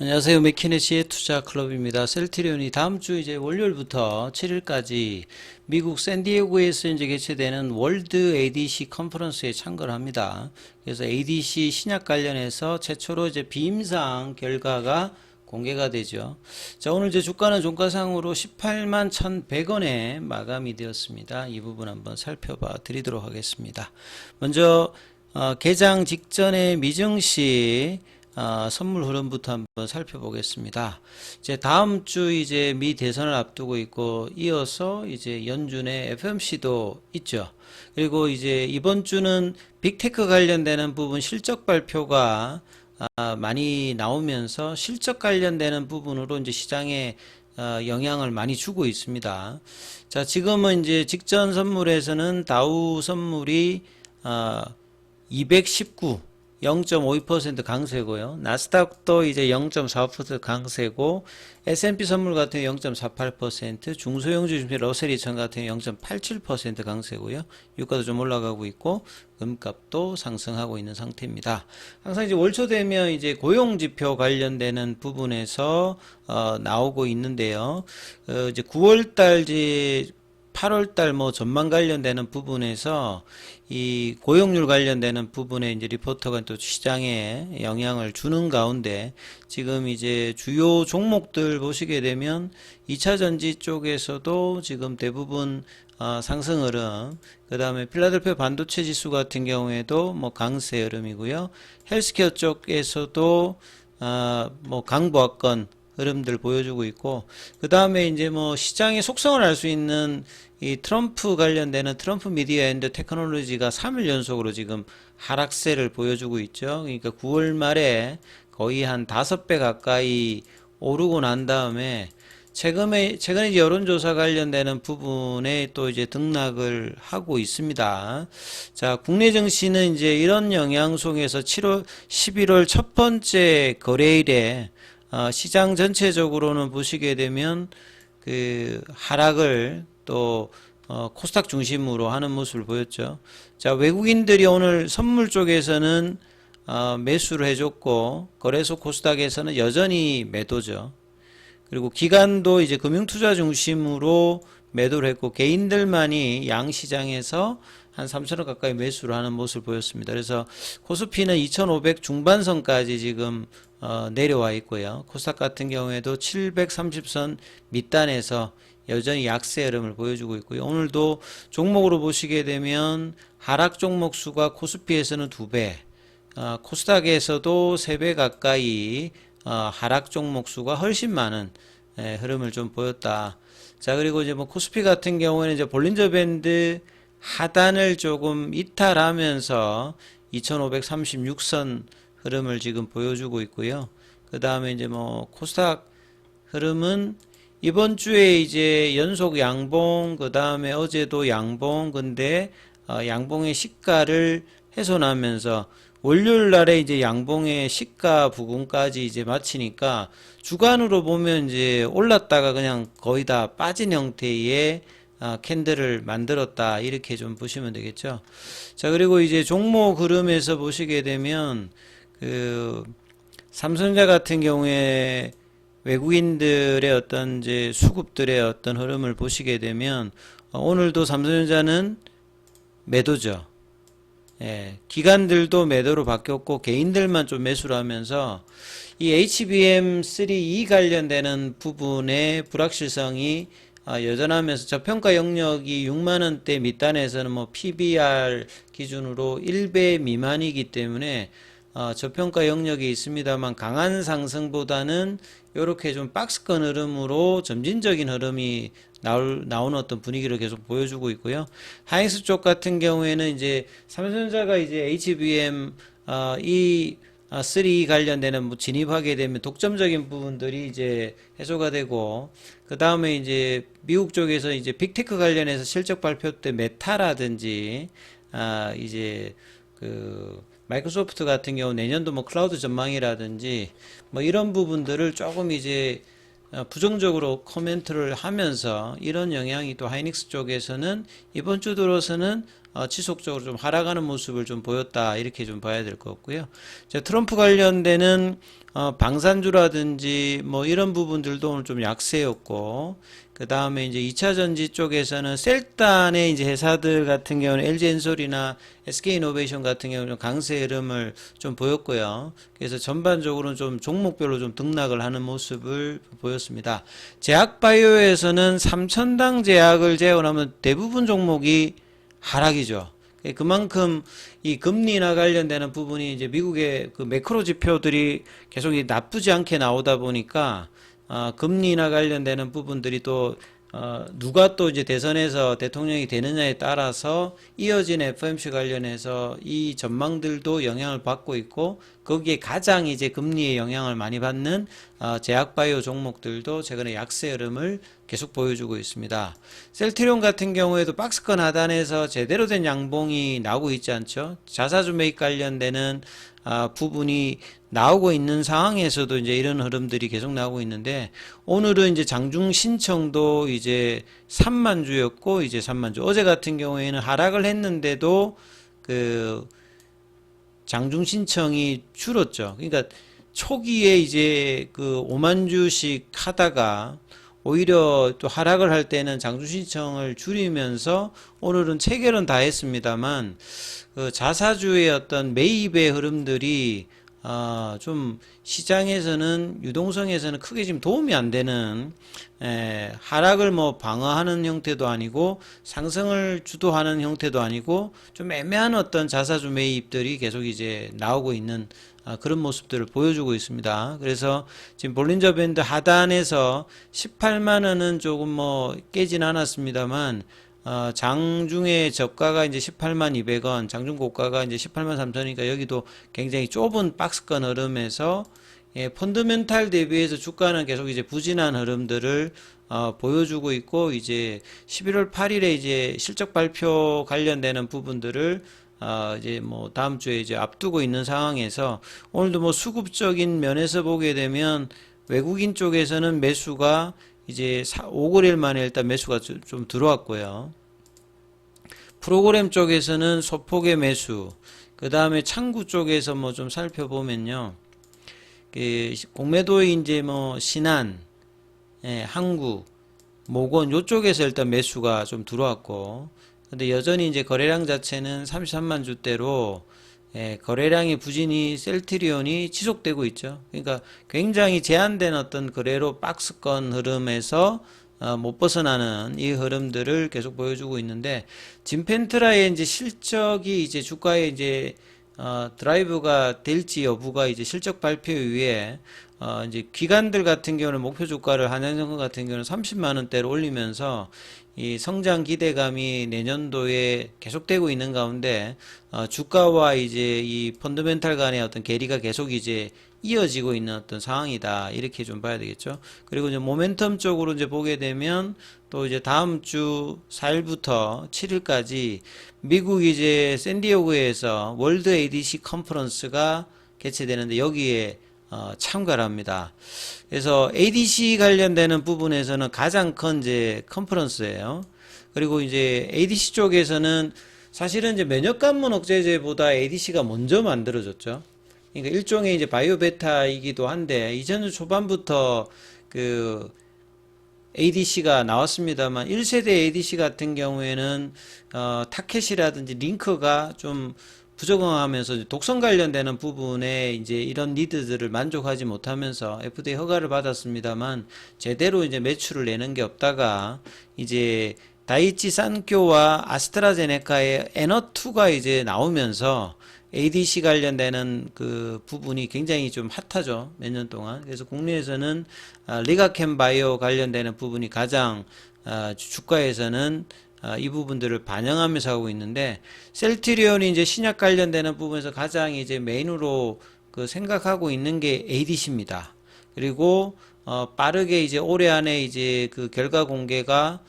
안녕하세요. 맥키네시의 투자 클럽입니다. 셀트리온이 다음 주 이제 월요일부터 7일까지 미국 샌디에고에서 이제 개최되는 월드 ADC 컨퍼런스에 참가를 합니다. 그래서 ADC 신약 관련해서 최초로 이제 비임상 결과가 공개가 되죠. 자, 오늘 이제 주가는 종가상으로 18만 1,100원에 마감이 되었습니다. 이 부분 한번 살펴봐 드리도록 하겠습니다. 먼저 개장 직전에 미증시 선물 흐름부터 한번 살펴보겠습니다. 이제 다음 주 이제 미 대선을 앞두고 있고 이어서 이제 연준의 FOMC도 있죠. 그리고 이제 이번 주는 빅테크 관련되는 부분 실적 발표가 많이 나오면서 실적 관련되는 부분으로 이제 시장에 영향을 많이 주고 있습니다. 자, 지금은 이제 직전 선물에서는 다우 선물이 219 0.52% 강세고요. 나스닥도 이제 0.45% 강세고 S&P 선물 같은 경우 0.48%, 중소형주 중심 러셀 2000 같은 경우 0.87% 강세고요. 유가도 좀 올라가고 있고 금값도 상승하고 있는 상태입니다. 항상 이제 월초 되면 이제 고용 지표 관련되는 부분에서 나오고 있는데요. 이제 9월 달 8월달 뭐 전망 관련되는 부분에서 이 고용률 관련되는 부분에 이제 리포터가 또 시장에 영향을 주는 가운데 지금 이제 주요 종목들 보시게 되면 2차 전지 쪽에서도 지금 대부분 상승 흐름, 그 다음에 필라델피아 반도체 지수 같은 경우에도 뭐 강세 흐름이고요. 헬스케어 쪽에서도 뭐 강보합권 흐름들 보여주고 있고, 그 다음에 이제 뭐 시장의 속성을 알 수 있는 이 트럼프 관련되는 트럼프 미디어 앤드 테크놀로지가 3일 연속으로 지금 하락세를 보여주고 있죠. 그러니까 9월 말에 거의 한 5배 가까이 오르고 난 다음에 최근에 이제 여론조사 관련되는 부분에 또 이제 등락을 하고 있습니다. 자, 국내 증시는 이제 이런 영향 속에서 11월 첫 번째 거래일에 시장 전체적으로는 보시게 되면 그 하락을 또 코스닥 중심으로 하는 모습을 보였죠. 자, 외국인들이 오늘 선물 쪽에서는 매수를 해줬고 거래소 코스닥에서는 여전히 매도죠. 그리고 기관도 이제 금융투자 중심으로 매도를 했고 개인들만이 양시장에서 한 3천원 가까이 매수를 하는 모습을 보였습니다. 그래서 코스피는 2500 중반선까지 지금 내려와 있고요. 코스닥 같은 경우에도 730선 밑단에서 여전히 약세 흐름을 보여주고 있고요. 오늘도 종목으로 보시게 되면 하락 종목 수가 코스피에서는 2배, 코스닥에서도 3배 가까이 하락 종목 수가 훨씬 많은 흐름을 좀 보였다. 자, 그리고 이제 뭐 코스피 같은 경우에는 이제 볼린저 밴드 하단을 조금 이탈하면서 2536선 흐름을 지금 보여주고 있고요. 그 다음에 이제 뭐 코스닥 흐름은 이번 주에 이제 연속 양봉, 그 다음에 어제도 양봉, 근데 양봉의 시가를 훼손하면서 월요일 날에 이제 양봉의 시가 부분까지 이제 마치니까 주간으로 보면 이제 올랐다가 그냥 거의 다 빠진 형태의 캔들을 만들었다, 이렇게 좀 보시면 되겠죠. 자, 그리고 이제 종목 흐름에서 보시게 되면 그 삼성전자 같은 경우에 외국인들의 어떤 이제 수급들의 어떤 흐름을 보시게 되면 오늘도 삼성전자는 매도죠. 예, 기관들도 매도로 바뀌었고 개인들만 좀 매수를 하면서 이 HBM3E 관련되는 부분의 불확실성이 여전하면서 저평가 영역이 6만원대 밑단에서는 뭐 PBR 기준으로 1배 미만이기 때문에 저평가 영역이 있습니다만 강한 상승보다는 이렇게 좀 박스권 흐름으로 점진적인 흐름이 나오는 어떤 분위기를 계속 보여주고 있고요. 하이닉스 쪽 같은 경우에는 이제 삼성전자가 이제 HBM 이 3 관련되는 뭐 진입하게 되면 독점적인 부분들이 이제 해소가 되고, 그 다음에 이제 미국 쪽에서 이제 빅테크 관련해서 실적 발표 때 메타라든지 이제 그 마이크로소프트 같은 경우 내년도 뭐 클라우드 전망이라든지 뭐 이런 부분들을 조금 이제 부정적으로 코멘트를 하면서 이런 영향이 또 하이닉스 쪽에서는 이번 주 들어서는 지속적으로 좀 하락하는 모습을 좀 보였다 이렇게 좀 봐야 될 것 같고요. 트럼프 관련되는 방산주라든지 뭐 이런 부분들도 오늘 좀 약세였고, 그 다음에 이제 2차 전지 쪽에서는 셀단의 이제 회사들 같은 경우는 LG엔솔이나 SK이노베이션 같은 경우는 강세 흐름을 좀 보였고요. 그래서 전반적으로는 좀 종목별로 좀 등락을 하는 모습을 보였습니다. 제약바이오에서는 3천당 제약을 제외하면 대부분 종목이 하락이죠. 그만큼 이 금리나 관련되는 부분이 이제 미국의 그 매크로 지표들이 계속 나쁘지 않게 나오다 보니까 금리나 관련되는 부분들이 또 누가 또 이제 대선에서 대통령이 되느냐에 따라서 이어진 FOMC 관련해서 이 전망들도 영향을 받고 있고, 거기에 가장 이제 금리의 영향을 많이 받는 제약바이오 종목들도 최근에 약세 흐름을 계속 보여주고 있습니다. 셀트리온 같은 경우에도 박스권 하단에서 제대로 된 양봉이 나오고 있지 않죠. 자사주 매입 관련되는 부분이 나오고 있는 상황에서도 이제 이런 흐름들이 계속 나오고 있는데, 오늘은 이제 장중 신청도 이제 3만 주였고 이제 3만 주. 어제 같은 경우에는 하락을 했는데도 그 장중 신청이 줄었죠. 그러니까 초기에 이제 그 5만 주씩 하다가 오히려 또 하락을 할 때는 장중 신청을 줄이면서 오늘은 체결은 다 했습니다만, 그 자사주의 어떤 매입의 흐름들이 좀 시장에서는 유동성에서는 크게 지금 도움이 안 되는, 하락을 뭐 방어하는 형태도 아니고 상승을 주도하는 형태도 아니고 좀 애매한 어떤 자사주 매입들이 계속 이제 나오고 있는 그런 모습들을 보여주고 있습니다. 그래서 지금 볼린저 밴드 하단에서 18만 원은 조금 뭐 깨진 않았습니다만, 장중에 저가가 이제 18만 200원, 장중 고가가 이제 18만 3천이니까 여기도 굉장히 좁은 박스권 흐름에서 펀더멘탈 대비해서 주가는 계속 이제 부진한 흐름들을 보여주고 있고, 이제 11월 8일에 이제 실적 발표 관련되는 부분들을 이제 뭐 다음 주에 이제 앞두고 있는 상황에서 오늘도 뭐 수급적인 면에서 보게 되면 외국인 쪽에서는 매수가 이제 5거래일 만에 일단 매수가 좀 들어왔고요. 프로그램 쪽에서는 소폭의 매수, 그 다음에 창구 쪽에서 뭐 좀 살펴보면요, 그 공매도의 이제 뭐 신한, 한국, 모건 요쪽에서 일단 매수가 좀 들어왔고, 근데 여전히 이제 거래량 자체는 33만 주대로 거래량의 부진이 셀트리온이 지속되고 있죠. 그러니까 굉장히 제한된 어떤 거래로 박스권 흐름에서 못 벗어나는 이 흐름들을 계속 보여주고 있는데, 진펜트라의 이제 실적이 이제 주가에 이제 드라이브가 될지 여부가 이제 실적 발표 이후에 이제 기관들 같은 경우는 목표 주가를 한양증권 같은 경우는 30만 원대로 올리면서 이 성장 기대감이 내년도에 계속되고 있는 가운데 주가와 이제 이 펀더멘탈 간의 어떤 괴리가 계속 이제 이어지고 있는 어떤 상황이다 이렇게 좀 봐야 되겠죠. 그리고 이제 모멘텀 쪽으로 이제 보게 되면 또 이제 다음 주 4일부터 7일까지 미국 이제 샌디에고에서 월드 ADC 컨퍼런스가 개최되는데 여기에 참가를 합니다. 그래서 ADC 관련되는 부분에서는 가장 큰 이제 컨퍼런스예요. 그리고 이제 ADC 쪽에서는 사실은 이제 면역관문 억제제보다 ADC가 먼저 만들어졌죠. 그러니까 일종의 이제 바이오 베타이기도 한데 2000년 초반부터 그 ADC가 나왔습니다만 1세대 ADC 같은 경우에는 타켓이라든지 링크가 좀 부적응하면서 독성 관련되는 부분에 이제 이런 니드들을 만족하지 못하면서 FDA 허가를 받았습니다만 제대로 이제 매출을 내는 게 없다가 이제 다이치 산교와 아스트라제네카의 에너2가 이제 나오면서 ADC 관련되는 그 부분이 굉장히 좀 핫하죠. 몇 년 동안. 그래서 국내에서는 리가캠 바이오 관련되는 부분이 가장 주가에서는 이 부분들을 반영하면서 하고 있는데, 셀트리온이 이제 신약 관련되는 부분에서 가장 이제 메인으로 그 생각하고 있는 게 ADC입니다. 그리고 빠르게 이제 올해 안에 이제 그 결과 공개가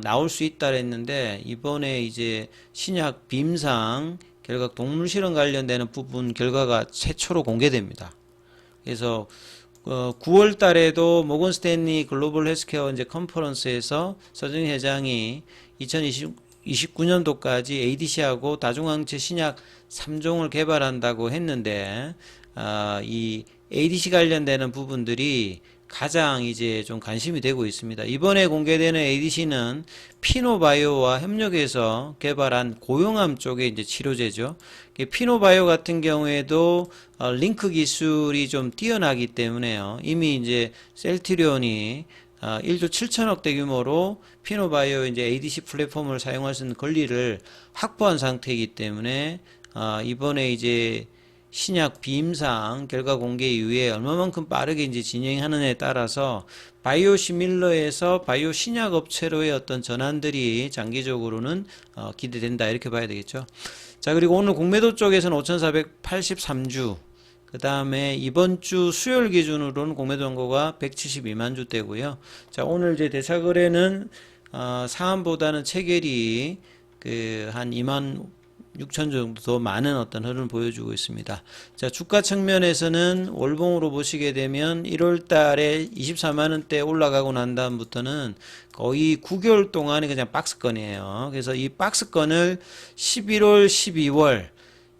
나올 수 있다 했는데, 이번에 이제 신약 빔상 결과 동물 실험 관련되는 부분 결과가 최초로 공개됩니다. 그래서 9월 달에도 모건 스탠리 글로벌 헬스케어 이제 컨퍼런스에서 서정희 회장이 29년도까지 ADC하고 다중항체 신약 3종을 개발한다고 했는데 이 ADC 관련되는 부분들이 가장 이제 좀 관심이 되고 있습니다. 이번에 공개되는 ADC는 피노바이오와 협력해서 개발한 고용암 쪽의 이제 치료제죠. 피노바이오 같은 경우에도 링크 기술이 좀 뛰어나기 때문에요. 이미 이제 셀트리온이 1조 7천억대 규모로 피노바이오 이제 ADC 플랫폼을 사용할 수 있는 권리를 확보한 상태이기 때문에 이번에 이제 신약 비임상 결과 공개 이후에 얼마만큼 빠르게 이제 진행하느냐에 따라서 바이오시밀러에서 바이오 신약 업체로의 어떤 전환들이 장기적으로는 기대된다 이렇게 봐야 되겠죠. 자, 그리고 오늘 공매도 쪽에서는 5,483주, 그 다음에 이번 주 수요일 기준으로는 공매도 정보가 172만 주대고요. 자, 오늘 이제 대차거래는 상한보다는 체결이 한 2만 6천 정도 더 많은 어떤 흐름을 보여주고 있습니다. 자, 주가 측면에서는 월봉으로 보시게 되면 1월 달에 24만원대 올라가고 난 다음부터는 거의 9개월 동안이 그냥 박스권이에요. 그래서 이 박스권을 11월, 12월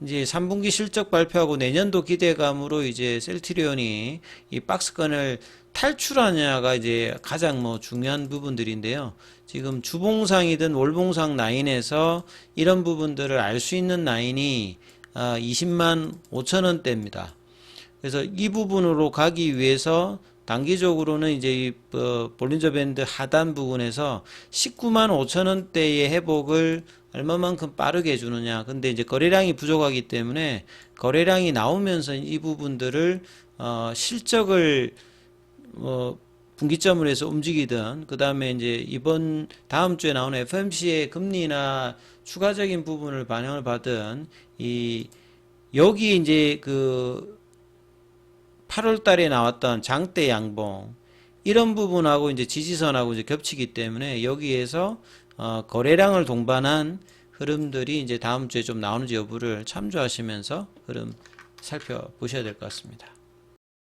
이제 3분기 실적 발표하고 내년도 기대감으로 이제 셀트리온이 이 박스권을 탈출하냐가 이제 가장 중요한 부분들인데요. 지금 주봉상이든 월봉상 라인에서 이런 부분들을 알 수 있는 라인이 20만 5천원대입니다. 그래서 이 부분으로 가기 위해서 단기적으로는 이제 이 볼린저 밴드 하단 부분에서 19만 5천원대의 회복을 얼마만큼 빠르게 해주느냐. 근데 이제 거래량이 부족하기 때문에 거래량이 나오면서 이 부분들을 실적을 분기점을 해서 움직이든, 그 다음에 이제 다음 주에 나오는 FOMC의 금리나 추가적인 부분을 반영을 받은 여기 이제 8월 달에 나왔던 장대 양봉, 이런 부분하고 이제 지지선하고 이제 겹치기 때문에 여기에서 거래량을 동반한 흐름들이 이제 다음 주에 좀 나오는지 여부를 참조하시면서 흐름 살펴보셔야 될 것 같습니다.